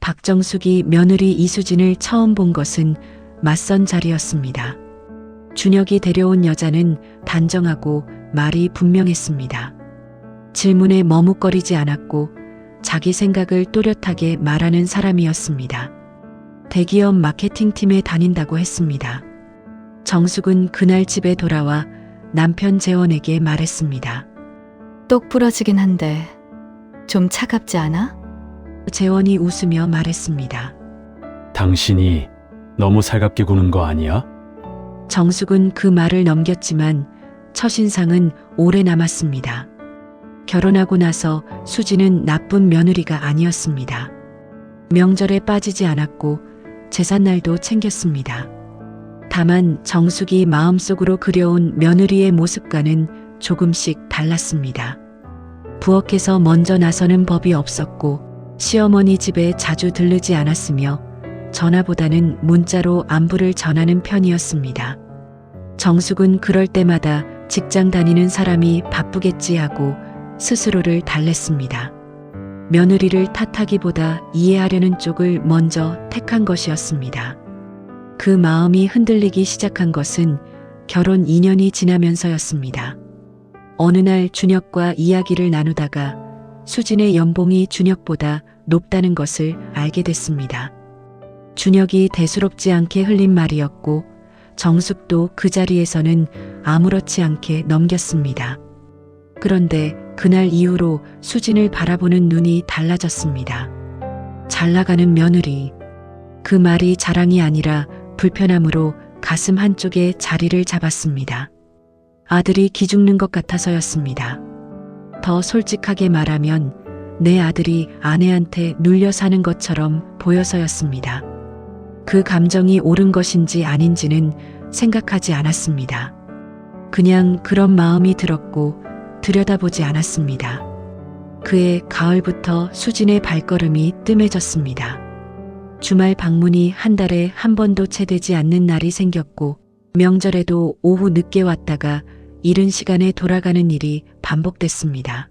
박정숙이 며느리 이수진을 처음 본 것은 맞선 자리였습니다. 준혁이 데려온 여자는 단정하고 말이 분명했습니다. 질문에 머뭇거리지 않았고 자기 생각을 또렷하게 말하는 사람이었습니다. 대기업 마케팅팀에 다닌다고 했습니다. 정숙은 그날 집에 돌아와 남편 재원에게 말했습니다. 똑 부러지긴 한데 좀 차갑지 않아? 재원이 웃으며 말했습니다. 당신이 너무 살갑게 구는 거 아니야? 정숙은 그 말을 넘겼지만 첫인상은 오래 남았습니다. 결혼하고 나서 수지는 나쁜 며느리가 아니었습니다. 명절에 빠지지 않았고 제삿날도 챙겼습니다. 다만 정숙이 마음속으로 그려온 며느리의 모습과는 조금씩 달랐습니다. 부엌에서 먼저 나서는 법이 없었고 시어머니 집에 자주 들르지 않았으며 전화보다는 문자로 안부를 전하는 편이었습니다. 정숙은 그럴 때마다 직장 다니는 사람이 바쁘겠지 하고 스스로를 달랬습니다. 며느리를 탓하기보다 이해하려는 쪽을 먼저 택한 것이었습니다. 그 마음이 흔들리기 시작한 것은 결혼 2년이 지나면서였습니다. 어느 날 준혁과 이야기를 나누다가 수진의 연봉이 준혁보다 높다는 것을 알게 됐습니다. 준혁이 대수롭지 않게 흘린 말이었고 정숙도 그 자리에서는 아무렇지 않게 넘겼습니다. 그런데 그날 이후로 수진을 바라보는 눈이 달라졌습니다. 잘 나가는 며느리. 그 말이 자랑이 아니라 불편함으로 가슴 한쪽에 자리를 잡았습니다. 아들이 기죽는 것 같아서였습니다. 더 솔직하게 말하면 내 아들이 아내한테 눌려 사는 것처럼 보여서였습니다. 그 감정이 옳은 것인지 아닌지는 생각하지 않았습니다. 그냥 그런 마음이 들었고 들여다보지 않았습니다. 그해 가을부터 수진의 발걸음이 뜸해졌습니다. 주말 방문이 한 달에 한 번도 채 되지 않는 날이 생겼고 명절에도 오후 늦게 왔다가 이른 시간에 돌아가는 일이 반복됐습니다.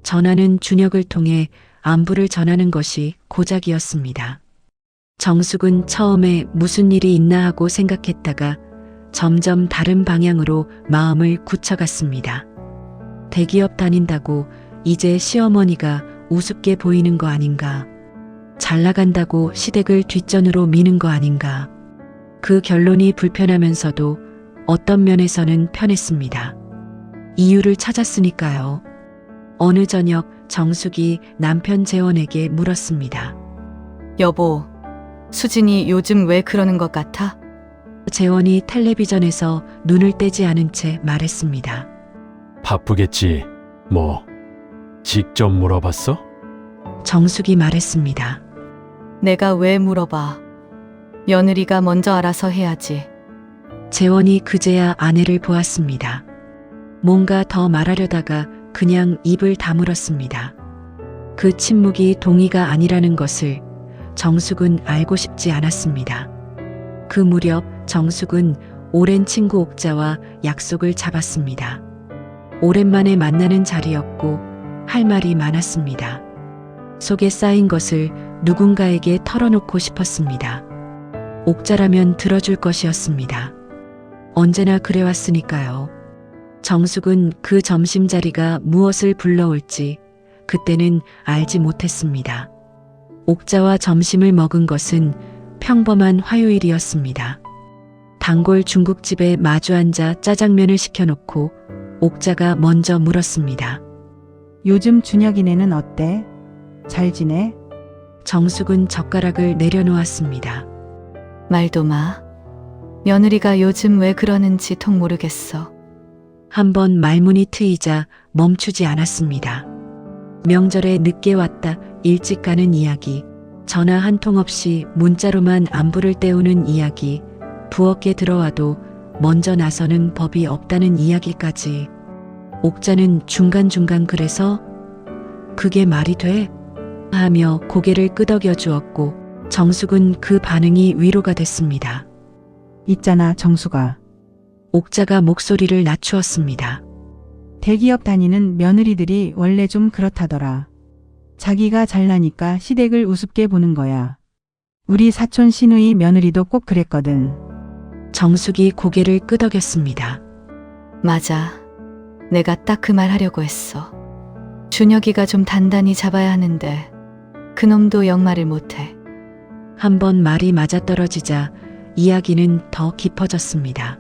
전화는 준혁을 통해 안부를 전하는 것이 고작이었습니다. 정숙은 처음에 무슨 일이 있나 하고 생각했다가 점점 다른 방향으로 마음을 굳혀갔습니다. 대기업 다닌다고 이제 시어머니가 우습게 보이는 거 아닌가? 잘 나간다고 시댁을 뒷전으로 미는 거 아닌가? 그 결론이 불편하면서도 어떤 면에서는 편했습니다. 이유를 찾았으니까요. 어느 저녁 정숙이 남편 재원에게 물었습니다. 여보, 수진이 요즘 왜 그러는 것 같아? 재원이 텔레비전에서 눈을 떼지 않은 채 말했습니다. 바쁘겠지. 뭐 직접 물어봤어? 정숙이 말했습니다. 내가 왜 물어봐? 며느리가 먼저 알아서 해야지. 재원이 그제야 아내를 보았습니다. 뭔가 더 말하려다가 그냥 입을 다물었습니다. 그 침묵이 동의가 아니라는 것을 정숙은 알고 싶지 않았습니다. 그 무렵 정숙은 오랜 친구 옥자와 약속을 잡았습니다. 오랜만에 만나는 자리였고 할 말이 많았습니다. 속에 쌓인 것을 누군가에게 털어놓고 싶었습니다. 옥자라면 들어줄 것이었습니다. 언제나 그래왔으니까요. 정숙은 그 점심자리가 무엇을 불러올지 그때는 알지 못했습니다. 옥자와 점심을 먹은 것은 평범한 화요일이었습니다. 단골 중국집에 마주 앉아 짜장면을 시켜놓고 옥자가 먼저 물었습니다. 요즘 준혁이네는 어때? 잘 지내? 정숙은 젓가락을 내려놓았습니다. 말도 마. 며느리가 요즘 왜 그러는지 통 모르겠어. 한번 말문이 트이자 멈추지 않았습니다. 명절에 늦게 왔다 일찍 가는 이야기, 전화 한 통 없이 문자로만 안부를 때우는 이야기, 부엌에 들어와도 먼저 나서는 법이 없다는 이야기까지. 옥자는 중간중간 그래서 그게 말이 돼? 하며 고개를 끄덕여 주었고 정숙은 그 반응이 위로가 됐습니다. 있잖아, 정숙아. 옥자가 목소리를 낮추었습니다. 대기업 다니는 며느리들이 원래 좀 그렇다더라. 자기가 잘나니까 시댁을 우습게 보는 거야. 우리 사촌 신우이 며느리도 꼭 그랬거든. 정숙이 고개를 끄덕였습니다. 맞아. 내가 딱 그 말 하려고 했어. 준혁이가 좀 단단히 잡아야 하는데 그놈도 영 말을 못해. 한번 말이 맞아떨어지자 이야기는 더 깊어졌습니다.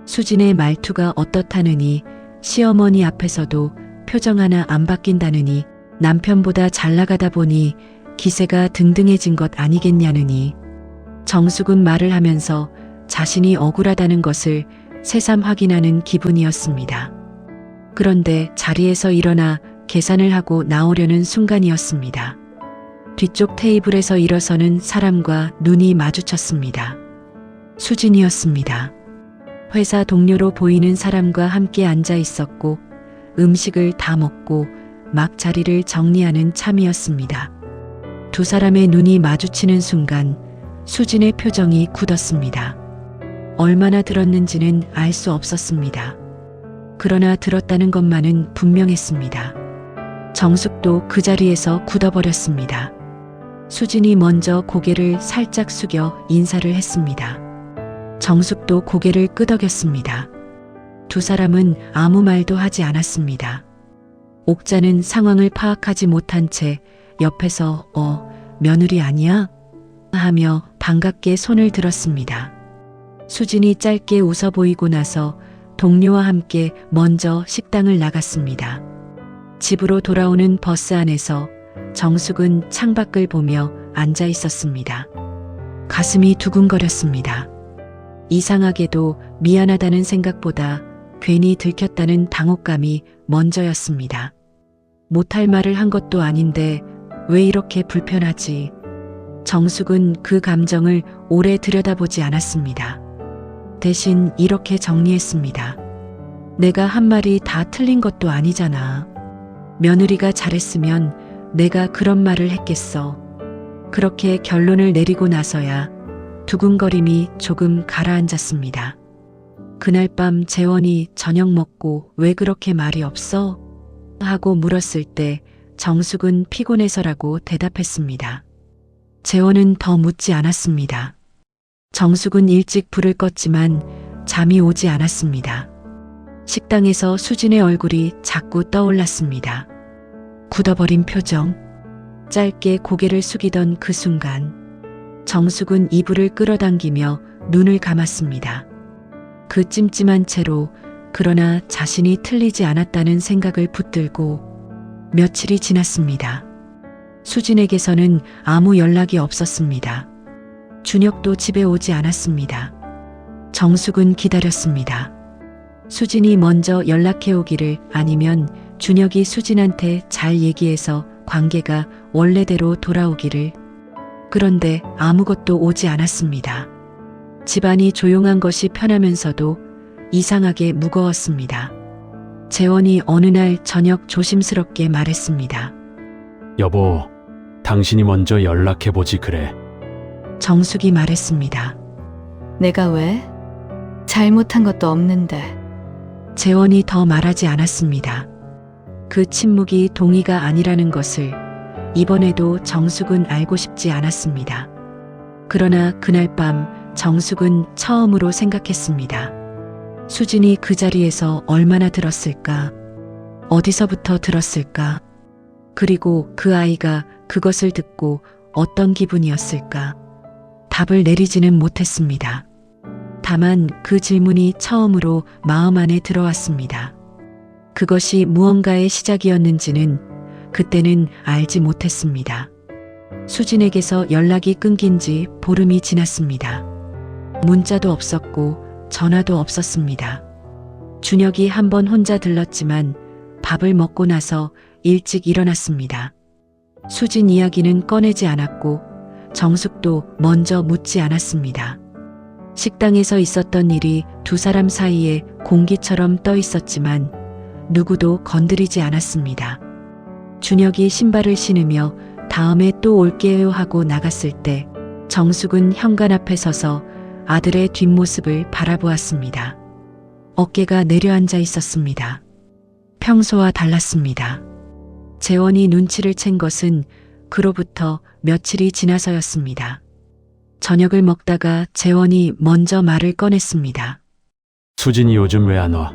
수진의 말투가 어떻다느니 시어머니 앞에서도 표정 하나 안 바뀐다느니 남편보다 잘 나가다 보니 기세가 등등해진 것 아니겠냐느니 정숙은 말을 하면서 자신이 억울하다는 것을 새삼 확인하는 기분이었습니다. 그런데 자리에서 일어나 계산을 하고 나오려는 순간이었습니다. 뒤쪽 테이블에서 일어서는 사람과 눈이 마주쳤습니다. 수진이었습니다. 회사 동료로 보이는 사람과 함께 앉아 있었고 음식을 다 먹고 막 자리를 정리하는 참이었습니다. 두 사람의 눈이 마주치는 순간 수진의 표정이 굳었습니다. 얼마나 들었는지는 알 수 없었습니다. 그러나 들었다는 것만은 분명했습니다. 정숙도 그 자리에서 굳어버렸습니다. 수진이 먼저 고개를 살짝 숙여 인사를 했습니다. 정숙도 고개를 끄덕였습니다. 두 사람은 아무 말도 하지 않았습니다. 옥자는 상황을 파악하지 못한 채 옆에서 며느리 아니야? 하며 반갑게 손을 들었습니다. 수진이 짧게 웃어 보이고 나서 동료와 함께 먼저 식당을 나갔습니다. 집으로 돌아오는 버스 안에서 정숙은 창밖을 보며 앉아 있었습니다. 가슴이 두근거렸습니다. 이상하게도 미안하다는 생각보다 괜히 들켰다는 당혹감이 먼저였습니다. 못할 말을 한 것도 아닌데 왜 이렇게 불편하지? 정숙은 그 감정을 오래 들여다보지 않았습니다. 대신 이렇게 정리했습니다. 내가 한 말이 다 틀린 것도 아니잖아. 며느리가 잘했으면 내가 그런 말을 했겠어. 그렇게 결론을 내리고 나서야 두근거림이 조금 가라앉았습니다. 그날 밤 재원이 저녁 먹고 왜 그렇게 말이 없어? 하고 물었을 때 정숙은 피곤해서라고 대답했습니다. 재원은 더 묻지 않았습니다. 정숙은 일찍 불을 껐지만 잠이 오지 않았습니다. 식당에서 수진의 얼굴이 자꾸 떠올랐습니다. 굳어버린 표정, 짧게 고개를 숙이던 그 순간 정숙은 이불을 끌어당기며 눈을 감았습니다. 그 찜찜한 채로 그러나 자신이 틀리지 않았다는 생각을 붙들고 며칠이 지났습니다. 수진에게서는 아무 연락이 없었습니다. 준혁도 집에 오지 않았습니다. 정숙은 기다렸습니다. 수진이 먼저 연락해 오기를 아니면 준혁이 수진한테 잘 얘기해서 관계가 원래대로 돌아오기를. 그런데 아무것도 오지 않았습니다. 집안이 조용한 것이 편하면서도 이상하게 무거웠습니다. 재원이 어느 날 저녁 조심스럽게 말했습니다. 여보, 당신이 먼저 연락해보지 그래. 정숙이 말했습니다. 내가 왜? 잘못한 것도 없는데. 재원이 더 말하지 않았습니다. 그 침묵이 동의가 아니라는 것을 이번에도 정숙은 알고 싶지 않았습니다. 그러나 그날 밤 정숙은 처음으로 생각했습니다. 수진이 그 자리에서 얼마나 들었을까? 어디서부터 들었을까? 그리고 그 아이가 그것을 듣고 어떤 기분이었을까? 답을 내리지는 못했습니다. 다만 그 질문이 처음으로 마음 안에 들어왔습니다. 그것이 무언가의 시작이었는지는 그때는 알지 못했습니다. 수진에게서 연락이 끊긴 지 보름이 지났습니다. 문자도 없었고 전화도 없었습니다. 준혁이 한 번 혼자 들렀지만 밥을 먹고 나서 일찍 일어났습니다. 수진 이야기는 꺼내지 않았고 정숙도 먼저 묻지 않았습니다. 식당에서 있었던 일이 두 사람 사이에 공기처럼 떠 있었지만 누구도 건드리지 않았습니다. 준혁이 신발을 신으며 다음에 또 올게요 하고 나갔을 때 정숙은 현관 앞에 서서 아들의 뒷모습을 바라보았습니다. 어깨가 내려앉아 있었습니다. 평소와 달랐습니다. 재원이 눈치를 챈 것은 그로부터 며칠이 지나서였습니다. 저녁을 먹다가 재원이 먼저 말을 꺼냈습니다. 수진이 요즘 왜 안 와?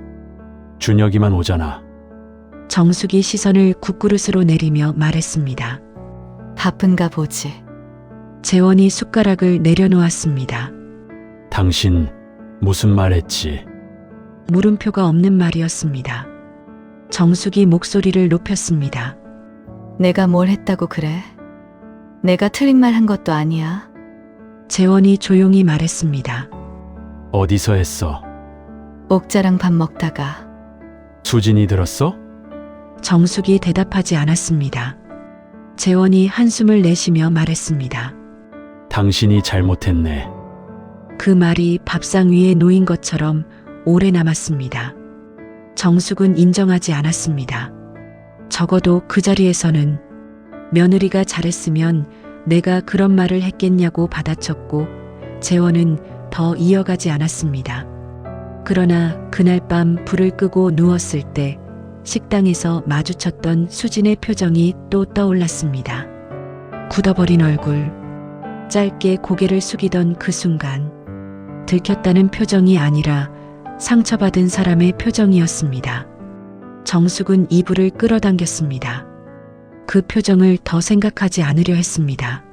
준혁이만 오잖아. 정숙이 시선을 국그릇으로 내리며 말했습니다. 바쁜가 보지. 재원이 숟가락을 내려놓았습니다. 당신 무슨 말 했지? 물음표가 없는 말이었습니다. 정숙이 목소리를 높였습니다. 내가 뭘 했다고 그래? 내가 틀린 말 한 것도 아니야. 재원이 조용히 말했습니다. 어디서 했어? 옥자랑 밥 먹다가. 수진이 들었어? 정숙이 대답하지 않았습니다. 재원이 한숨을 내쉬며 말했습니다. 당신이 잘못했네. 그 말이 밥상 위에 놓인 것처럼 오래 남았습니다. 정숙은 인정하지 않았습니다. 적어도 그 자리에서는 며느리가 잘했으면 내가 그런 말을 했겠냐고 받아쳤고 재원은 더 이어가지 않았습니다. 그러나 그날 밤 불을 끄고 누웠을 때 식당에서 마주쳤던 수진의 표정이 또 떠올랐습니다. 굳어버린 얼굴, 짧게 고개를 숙이던 그 순간 들켰다는 표정이 아니라 상처받은 사람의 표정이었습니다. 정숙은 이불을 끌어당겼습니다. 그 표정을 더 생각하지 않으려 했습니다.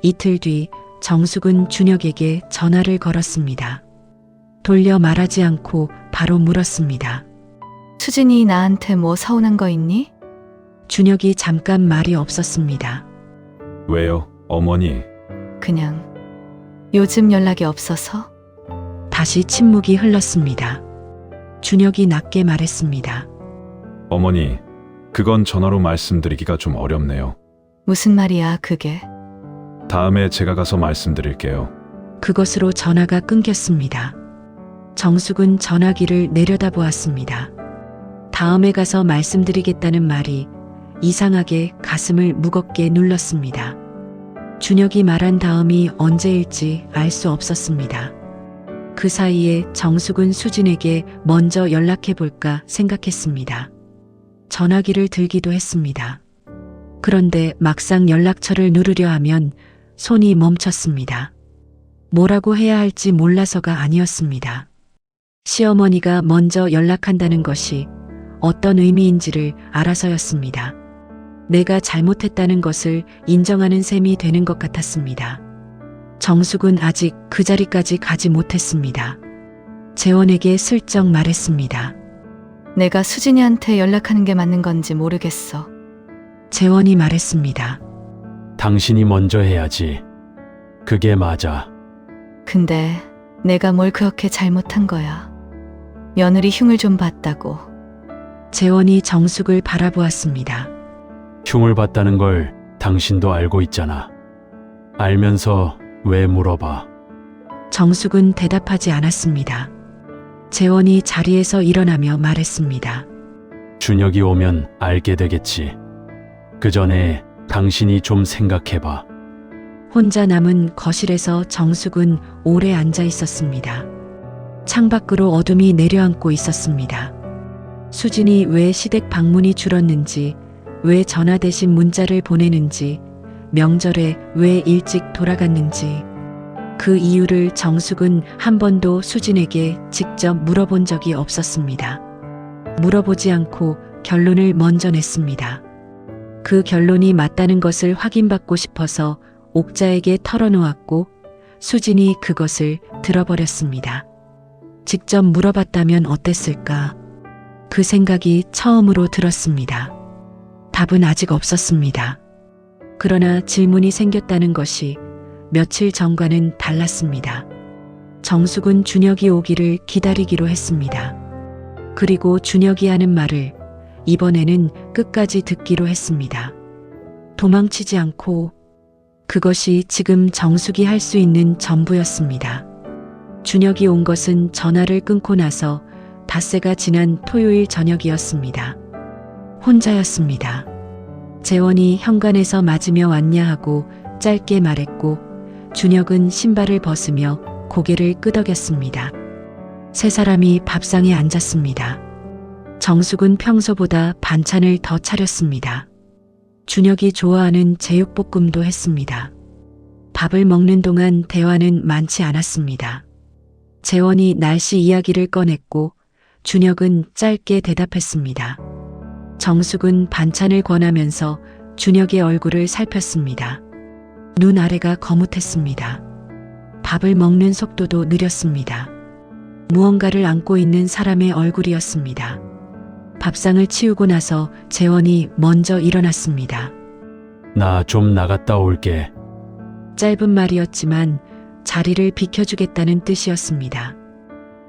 이틀 뒤 정숙은 준혁에게 전화를 걸었습니다. 돌려 말하지 않고 바로 물었습니다. 수진이 나한테 뭐 서운한 거 있니? 준혁이 잠깐 말이 없었습니다. 왜요, 어머니? 그냥 요즘 연락이 없어서? 다시 침묵이 흘렀습니다. 준혁이 낮게 말했습니다. 어머니, 그건 전화로 말씀드리기가 좀 어렵네요. 무슨 말이야 그게? 다음에 제가 가서 말씀드릴게요. 그것으로 전화가 끊겼습니다. 정숙은 전화기를 내려다보았습니다. 다음에 가서 말씀드리겠다는 말이 이상하게 가슴을 무겁게 눌렀습니다. 준혁이 말한 다음이 언제일지 알 수 없었습니다. 그 사이에 정숙은 수진에게 먼저 연락해볼까 생각했습니다. 전화기를 들기도 했습니다. 그런데 막상 연락처를 누르려 하면 손이 멈췄습니다. 뭐라고 해야 할지 몰라서가 아니었습니다. 시어머니가 먼저 연락한다는 것이 어떤 의미인지를 알아서였습니다. 내가 잘못했다는 것을 인정하는 셈이 되는 것 같았습니다. 정숙은 아직 그 자리까지 가지 못했습니다. 재원에게 슬쩍 말했습니다. 내가 수진이한테 연락하는 게 맞는 건지 모르겠어. 재원이 말했습니다. 당신이 먼저 해야지. 그게 맞아. 근데 내가 뭘 그렇게 잘못한 거야. 며느리 흉을 좀 봤다고. 재원이 정숙을 바라보았습니다. 흉을 봤다는 걸 당신도 알고 있잖아. 알면서 왜 물어봐? 정숙은 대답하지 않았습니다. 재원이 자리에서 일어나며 말했습니다. 준혁이 오면 알게 되겠지. 그 전에 당신이 좀 생각해봐. 혼자 남은 거실에서 정숙은 오래 앉아 있었습니다. 창밖으로 어둠이 내려앉고 있었습니다. 수진이 왜 시댁 방문이 줄었는지, 왜 전화 대신 문자를 보내는지, 명절에 왜 일찍 돌아갔는지, 그 이유를 정숙은 한 번도 수진에게 직접 물어본 적이 없었습니다. 물어보지 않고 결론을 먼저 냈습니다. 그 결론이 맞다는 것을 확인받고 싶어서 옥자에게 털어놓았고 수진이 그것을 들어버렸습니다. 직접 물어봤다면 어땠을까? 그 생각이 처음으로 들었습니다. 답은 아직 없었습니다. 그러나 질문이 생겼다는 것이 며칠 전과는 달랐습니다. 정숙은 준혁이 오기를 기다리기로 했습니다. 그리고 준혁이 하는 말을 이번에는 끝까지 듣기로 했습니다. 도망치지 않고. 그것이 지금 정숙이 할 수 있는 전부였습니다. 준혁이 온 것은 전화를 끊고 나서 닷새가 지난 토요일 저녁이었습니다. 혼자였습니다. 재원이 현관에서 맞으며 왔냐 하고 짧게 말했고 준혁은 신발을 벗으며 고개를 끄덕였습니다. 세 사람이 밥상에 앉았습니다. 정숙은 평소보다 반찬을 더 차렸습니다. 준혁이 좋아하는 제육볶음도 했습니다. 밥을 먹는 동안 대화는 많지 않았습니다. 재원이 날씨 이야기를 꺼냈고 준혁은 짧게 대답했습니다. 정숙은 반찬을 권하면서 준혁의 얼굴을 살폈습니다. 눈 아래가 거뭇했습니다. 밥을 먹는 속도도 느렸습니다. 무언가를 안고 있는 사람의 얼굴이었습니다. 밥상을 치우고 나서 재원이 먼저 일어났습니다. 나 좀 나갔다 올게. 짧은 말이었지만 자리를 비켜주겠다는 뜻이었습니다.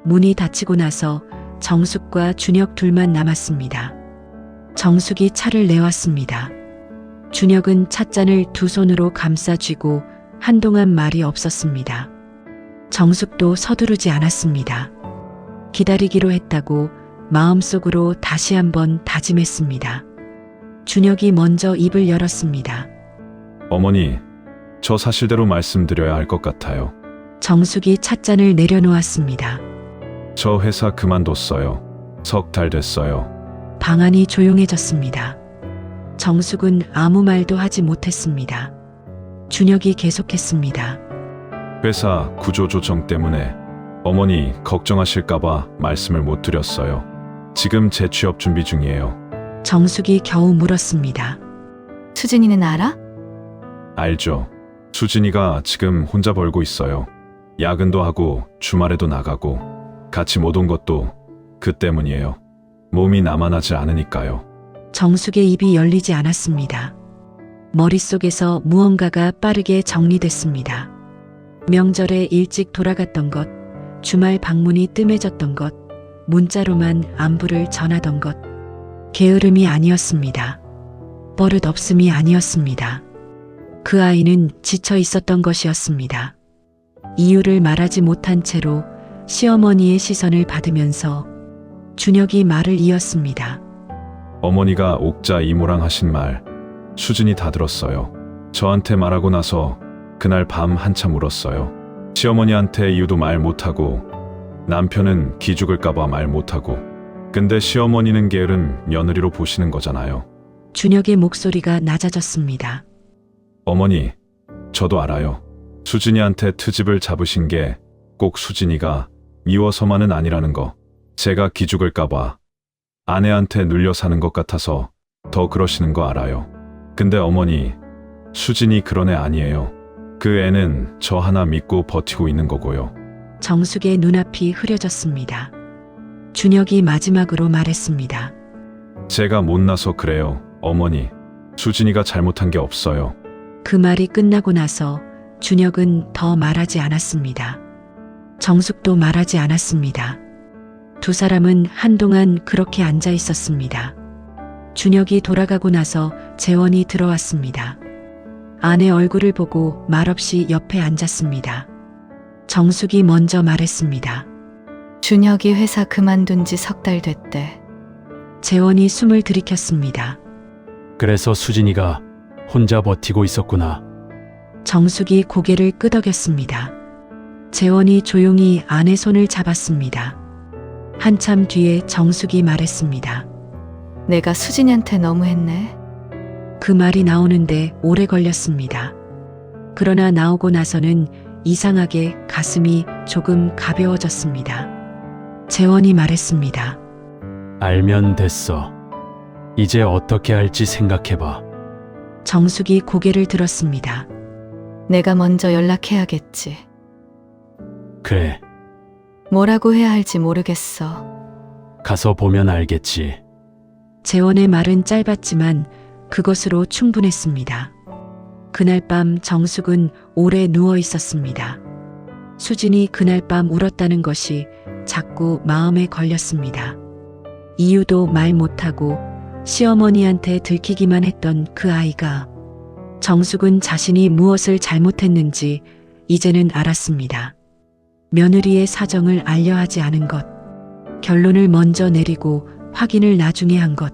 문이 닫히고 나서 정숙과 준혁 둘만 남았습니다. 정숙이 차를 내왔습니다. 준혁은 찻잔을 두 손으로 감싸 쥐고 한동안 말이 없었습니다. 정숙도 서두르지 않았습니다. 기다리기로 했다고 마음속으로 다시 한번 다짐했습니다. 준혁이 먼저 입을 열었습니다. 어머니, 저 사실대로 말씀드려야 할 것 같아요. 정숙이 찻잔을 내려놓았습니다. 저 회사 그만뒀어요. 석 달 됐어요. 방 안이 조용해졌습니다. 정숙은 아무 말도 하지 못했습니다. 준혁이 계속했습니다. 회사 구조조정 때문에 어머니 걱정하실까봐 말씀을 못 드렸어요. 지금 재취업 준비 중이에요. 정숙이 겨우 물었습니다. 수진이는 알아? 알죠? 수진이가 지금 혼자 벌고 있어요. 야근도 하고 주말에도 나가고 같이 못 온 것도 그 때문이에요. 몸이 나만하지 않으니까요. 정숙의 입이 열리지 않았습니다. 머릿속에서 무언가가 빠르게 정리됐습니다. 명절에 일찍 돌아갔던 것, 주말 방문이 뜸해졌던 것, 문자로만 안부를 전하던 것, 게으름이 아니었습니다. 버릇 없음이 아니었습니다. 그 아이는 지쳐 있었던 것이었습니다. 이유를 말하지 못한 채로 시어머니의 시선을 받으면서 준혁이 말을 이었습니다. 어머니가 옥자 이모랑 하신 말 수진이 다 들었어요. 저한테 말하고 나서 그날 밤 한참 울었어요. 시어머니한테 이유도 말 못하고 남편은 기죽을까봐 말 못하고 근데 시어머니는 게으른 며느리로 보시는 거잖아요. 준혁의 목소리가 낮아졌습니다. 어머니, 저도 알아요. 수진이한테 트집을 잡으신 게 꼭 수진이가 미워서만은 아니라는 거. 제가 기죽을까봐 아내한테 눌려 사는 것 같아서 더 그러시는 거 알아요. 근데 어머니, 수진이 그런 애 아니에요. 그 애는 저 하나 믿고 버티고 있는 거고요. 정숙의 눈앞이 흐려졌습니다. 준혁이 마지막으로 말했습니다. 제가 못나서 그래요, 어머니. 수진이가 잘못한 게 없어요. 그 말이 끝나고 나서 준혁은 더 말하지 않았습니다. 정숙도 말하지 않았습니다. 두 사람은 한동안 그렇게 앉아 있었습니다. 준혁이 돌아가고 나서 재원이 들어왔습니다. 아내 얼굴을 보고 말없이 옆에 앉았습니다. 정숙이 먼저 말했습니다. 준혁이 회사 그만둔 지 석 달 됐대. 재원이 숨을 들이켰습니다. 그래서 수진이가 혼자 버티고 있었구나. 정숙이 고개를 끄덕였습니다. 재원이 조용히 아내 손을 잡았습니다. 한참 뒤에 정숙이 말했습니다. 내가 수진이한테 너무했네. 그 말이 나오는데 오래 걸렸습니다. 그러나 나오고 나서는 이상하게 가슴이 조금 가벼워졌습니다. 재원이 말했습니다. 알면 됐어. 이제 어떻게 할지 생각해봐. 정숙이 고개를 들었습니다. 내가 먼저 연락해야겠지. 그래, 뭐라고 해야 할지 모르겠어. 가서 보면 알겠지. 재원의 말은 짧았지만 그것으로 충분했습니다. 그날 밤 정숙은 오래 누워 있었습니다. 수진이 그날 밤 울었다는 것이 자꾸 마음에 걸렸습니다. 이유도 말 못하고 시어머니한테 들키기만 했던 그 아이가 정숙은 자신이 무엇을 잘못했는지 이제는 알았습니다. 며느리의 사정을 알려 하지 않은 것, 결론을 먼저 내리고 확인을 나중에 한 것,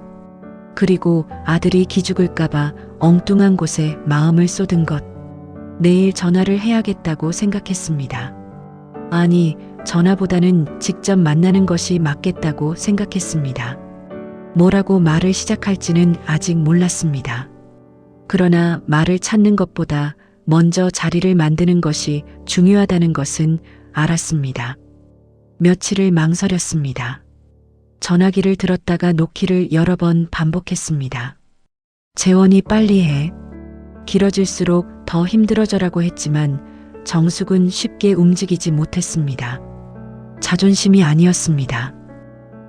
그리고 아들이 기죽을까봐 엉뚱한 곳에 마음을 쏟은 것, 내일 전화를 해야겠다고 생각했습니다. 아니, 전화보다는 직접 만나는 것이 맞겠다고 생각했습니다. 뭐라고 말을 시작할지는 아직 몰랐습니다. 그러나 말을 찾는 것보다 먼저 자리를 만드는 것이 중요하다는 것은 알았습니다. 며칠을 망설였습니다. 전화기를 들었다가 놓기를 여러 번 반복했습니다. 재원이 빨리 해. 길어질수록 더 힘들어져라고 했지만 정숙은 쉽게 움직이지 못했습니다. 자존심이 아니었습니다.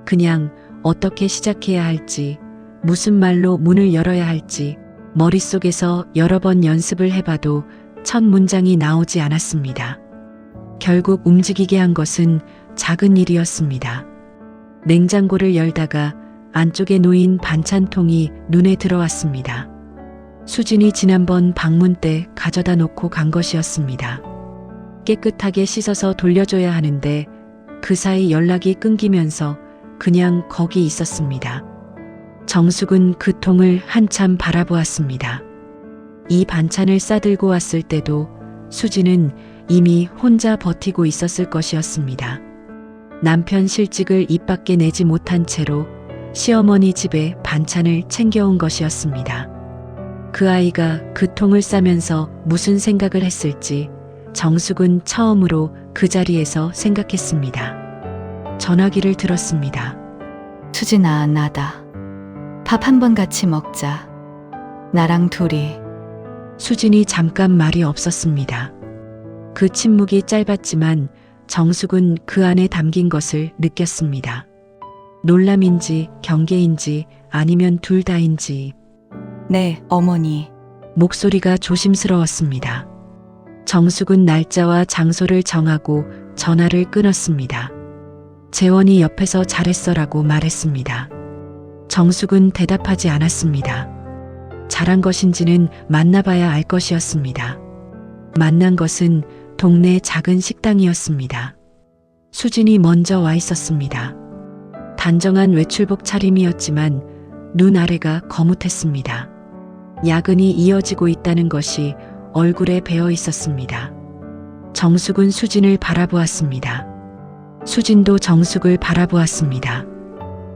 그냥 어떻게 시작해야 할지, 무슨 말로 문을 열어야 할지 머릿속에서 여러 번 연습을 해봐도 첫 문장이 나오지 않았습니다. 결국 움직이게 한 것은 작은 일이었습니다. 냉장고를 열다가 안쪽에 놓인 반찬통이 눈에 들어왔습니다. 수진이 지난번 방문 때 가져다 놓고 간 것이었습니다. 깨끗하게 씻어서 돌려줘야 하는데 그 사이 연락이 끊기면서 그냥 거기 있었습니다. 정숙은 그 통을 한참 바라보았습니다. 이 반찬을 싸들고 왔을 때도 수진은 이미 혼자 버티고 있었을 것이었습니다. 남편 실직을 입 밖에 내지 못한 채로 시어머니 집에 반찬을 챙겨온 것이었습니다. 그 아이가 그 통을 싸면서 무슨 생각을 했을지 정숙은 처음으로 그 자리에서 생각했습니다. 전화기를 들었습니다. 수진아, 나다. 밥 한 번 같이 먹자. 나랑 둘이. 수진이 잠깐 말이 없었습니다. 그 침묵이 짧았지만 정숙은 그 안에 담긴 것을 느꼈습니다. 놀람인지 경계인지 아니면 둘 다인지. 네, 어머니. 목소리가 조심스러웠습니다. 정숙은 날짜와 장소를 정하고 전화를 끊었습니다. 재원이 옆에서 잘했어라고 말했습니다. 정숙은 대답하지 않았습니다. 잘한 것인지는 만나봐야 알 것이었습니다. 만난 것은 동네 작은 식당이었습니다. 수진이 먼저 와 있었습니다. 단정한 외출복 차림이었지만 눈 아래가 거뭇했습니다. 야근이 이어지고 있다는 것이 얼굴에 배어 있었습니다. 정숙은 수진을 바라보았습니다. 수진도 정숙을 바라보았습니다.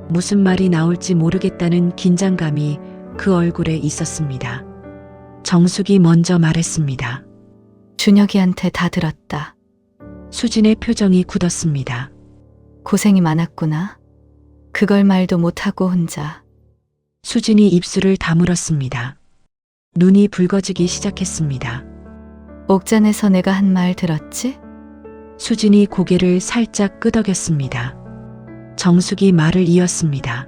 무슨 말이 나올지 모르겠다는 긴장감이 그 얼굴에 있었습니다. 정숙이 먼저 말했습니다. 준혁이한테 다 들었다. 수진의 표정이 굳었습니다. 고생이 많았구나. 그걸 말도 못하고 혼자. 수진이 입술을 다물었습니다. 눈이 붉어지기 시작했습니다. 옥잔에서 내가 한 말 들었지? 수진이 고개를 살짝 끄덕였습니다. 정숙이 말을 이었습니다.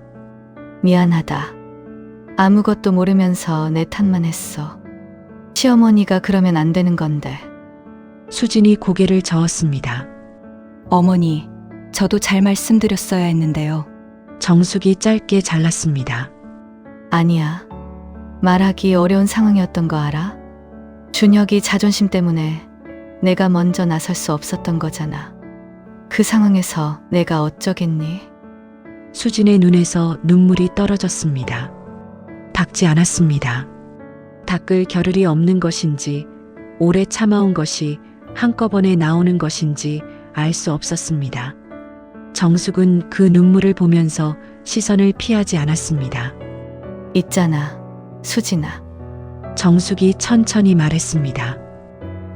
미안하다. 아무것도 모르면서 내 탓만 했어. 시어머니가 그러면 안 되는 건데. 수진이 고개를 저었습니다. 어머니, 저도 잘 말씀드렸어야 했는데요. 정숙이 짧게 잘랐습니다. 아니야. 말하기 어려운 상황이었던 거 알아? 준혁이 자존심 때문에 내가 먼저 나설 수 없었던 거잖아. 그 상황에서 내가 어쩌겠니? 수진의 눈에서 눈물이 떨어졌습니다. 닦지 않았습니다. 닦을 겨를이 없는 것인지 오래 참아온 것이 한꺼번에 나오는 것인지 알 수 없었습니다. 정숙은 그 눈물을 보면서 시선을 피하지 않았습니다. 있잖아, 수진아. 정숙이 천천히 말했습니다.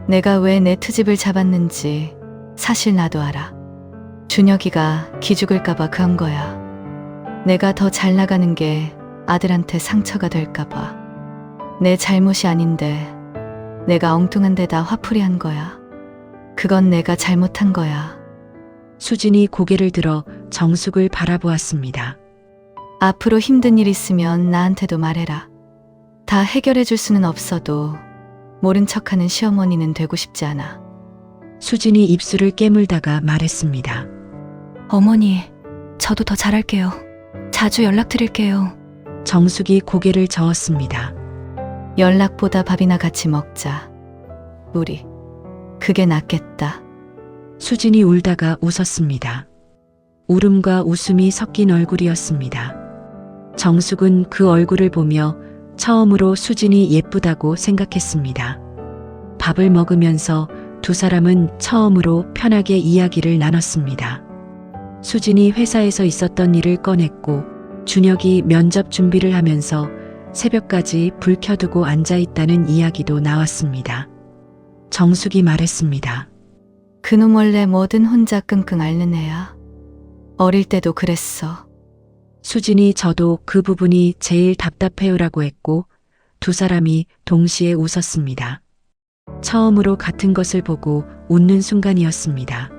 내가 왜 내 트집을 잡았는지 사실 나도 알아. 준혁이가 기죽을까봐 그런 거야. 내가 더 잘 나가는 게 아들한테 상처가 될까봐. 내 잘못이 아닌데 내가 엉뚱한 데다 화풀이 한 거야. 그건 내가 잘못한 거야. 수진이 고개를 들어 정숙을 바라보았습니다. 앞으로 힘든 일 있으면 나한테도 말해라. 다 해결해 줄 수는 없어도 모른 척하는 시어머니는 되고 싶지 않아. 수진이 입술을 깨물다가 말했습니다. 어머니, 저도 더 잘할게요. 자주 연락드릴게요. 정숙이 고개를 저었습니다. 연락보다 밥이나 같이 먹자. 우리. 그게 낫겠다. 수진이 울다가 웃었습니다. 울음과 웃음이 섞인 얼굴이었습니다. 정숙은 그 얼굴을 보며 처음으로 수진이 예쁘다고 생각했습니다. 밥을 먹으면서 두 사람은 처음으로 편하게 이야기를 나눴습니다. 수진이 회사에서 있었던 일을 꺼냈고 준혁이 면접 준비를 하면서 새벽까지 불 켜두고 앉아 있다는 이야기도 나왔습니다. 정숙이 말했습니다. 그놈 원래 뭐든 혼자 끙끙 앓는 애야. 어릴 때도 그랬어. 수진이 저도 그 부분이 제일 답답해요라고 했고 두 사람이 동시에 웃었습니다. 처음으로 같은 것을 보고 웃는 순간이었습니다.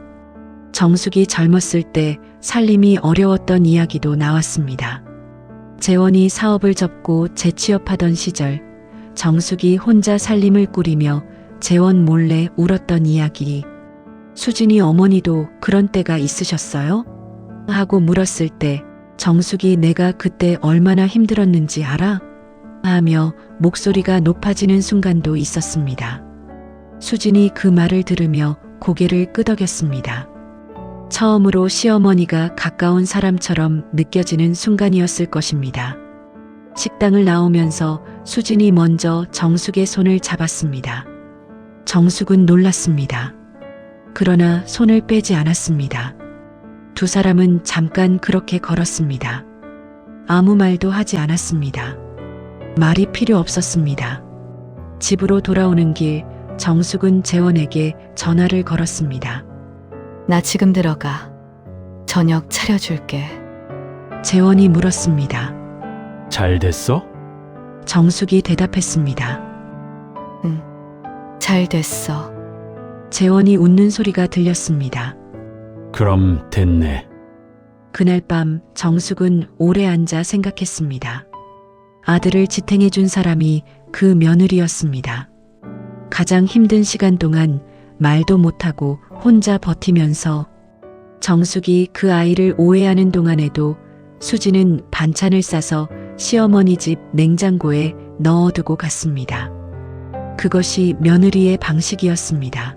정숙이 젊었을 때 살림이 어려웠던 이야기도 나왔습니다. 재원이 사업을 접고 재취업하던 시절 정숙이 혼자 살림을 꾸리며 재원 몰래 울었던 이야기. 수진이 어머니도 그런 때가 있으셨어요? 하고 물었을 때 정숙이 내가 그때 얼마나 힘들었는지 알아? 하며 목소리가 높아지는 순간도 있었습니다. 수진이 그 말을 들으며 고개를 끄덕였습니다. 처음으로 시어머니가 가까운 사람처럼 느껴지는 순간이었을 것입니다. 식당을 나오면서 수진이 먼저 정숙의 손을 잡았습니다. 정숙은 놀랐습니다. 그러나 손을 빼지 않았습니다. 두 사람은 잠깐 그렇게 걸었습니다. 아무 말도 하지 않았습니다. 말이 필요 없었습니다. 집으로 돌아오는 길 정숙은 재원에게 전화를 걸었습니다. 나 지금 들어가. 저녁 차려줄게. 재원이 물었습니다. 잘 됐어? 정숙이 대답했습니다. 응. 잘 됐어. 재원이 웃는 소리가 들렸습니다. 그럼 됐네. 그날 밤 정숙은 오래 앉아 생각했습니다. 아들을 지탱해 준 사람이 그 며느리였습니다. 가장 힘든 시간 동안 말도 못하고 혼자 버티면서 정숙이 그 아이를 오해하는 동안에도 수지는 반찬을 싸서 시어머니 집 냉장고에 넣어두고 갔습니다. 그것이 며느리의 방식이었습니다.